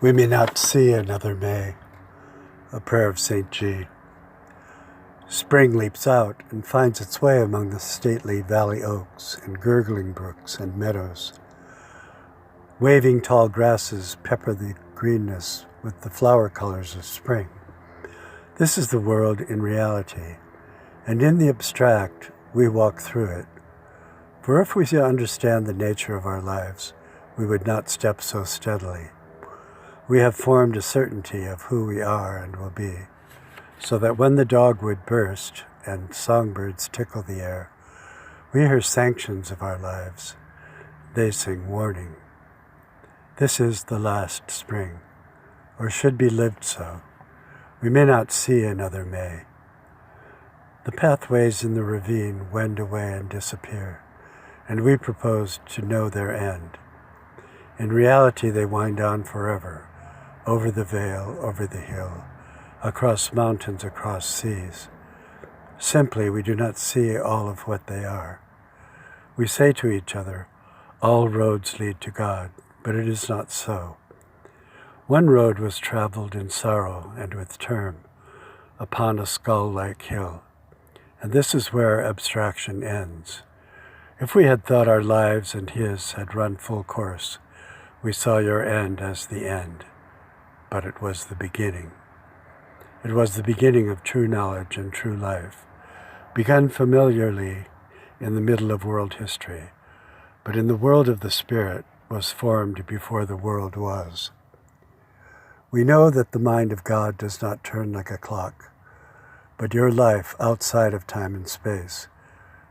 We may not see another May, a prayer of St. G. Spring leaps out and finds its way among the stately valley oaks and gurgling brooks and meadows. Waving tall grasses pepper the greenness with the flower colors of spring. This is the world in reality, and in the abstract we walk through it. For if we understand the nature of our lives, we would not step so steadily. We have formed a certainty of who we are and will be, so that when the dogwood burst and songbirds tickle the air, we hear sanctions of our lives. They sing warning. This is the last spring, or should be lived so. We may not see another May. The pathways in the ravine wend away and disappear, and we propose to know their end. In reality, they wind on forever, over the vale, over the hill, across mountains, across seas. Simply, we do not see all of what they are. We say to each other, all roads lead to God, but it is not so. One road was traveled in sorrow and with term, upon a skull-like hill, and this is where abstraction ends. If we had thought our lives and his had run full course, we saw your end as the end, but it was the beginning. It was the beginning of true knowledge and true life, begun familiarly in the middle of world history, but in the world of the Spirit was formed before the world was. We know that the mind of God does not turn like a clock, but your life outside of time and space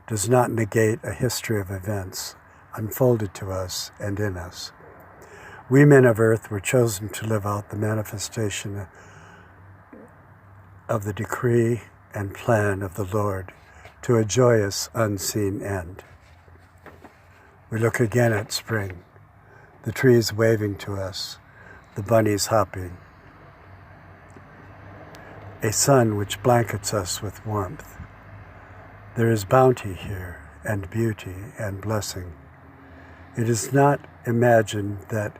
does not negate a history of events unfolded to us and in us. We men of earth were chosen to live out the manifestation of the decree and plan of the Lord to a joyous, unseen end. We look again at spring, the trees waving to us, the bunnies hopping, a sun which blankets us with warmth. There is bounty here, and beauty, and blessing. It is not imagined that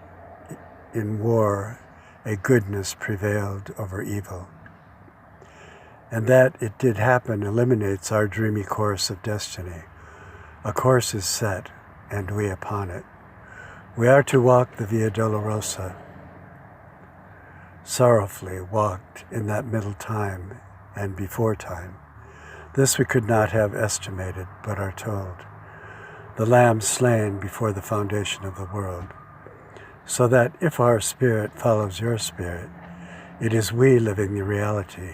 in war a goodness prevailed over evil, and that it did happen eliminates our dreamy course of destiny. A course is set, and we upon it. We are to walk the Via Dolorosa, sorrowfully walked in that middle time and before time. This we could not have estimated, but are told. The Lamb slain before the foundation of the world, so that if our spirit follows your spirit, it is we living the reality,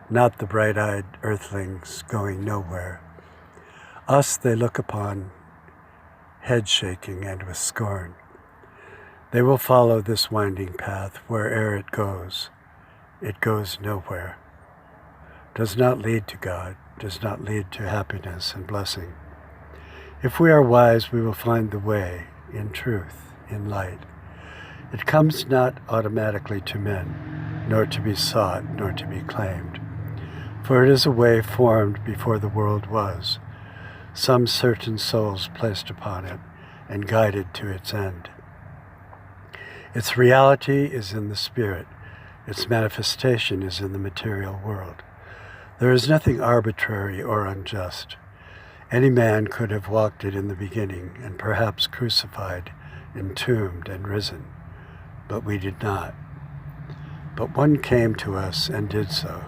not the bright-eyed earthlings going nowhere. Us they look upon, head-shaking and with scorn. They will follow this winding path where'er it goes nowhere. Does not lead to God, does not lead to happiness and blessing. If we are wise, we will find the way in truth, in light. It comes not automatically to men, nor to be sought, nor to be claimed. For it is a way formed before the world was, some certain souls placed upon it and guided to its end. Its reality is in the Spirit. Its manifestation is in the material world. There is nothing arbitrary or unjust. Any man could have walked it in the beginning and perhaps crucified, entombed, and risen, but we did not. But one came to us and did so.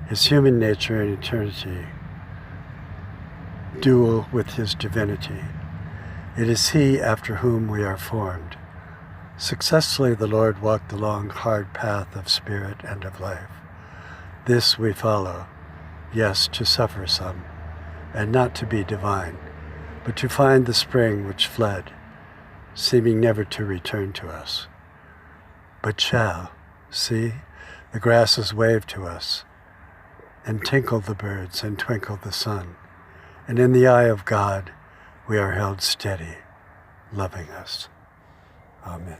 His human nature and eternity dual with his divinity. It is he after whom we are formed. Successfully the Lord walked the long, hard path of spirit and of life. This we follow, yes, to suffer some, and not to be divine, but to find the spring which fled, seeming never to return to us. But shall, see, the grasses wave to us, and tinkle the birds and twinkle the sun, and in the eye of God we are held steady, loving us. Amen.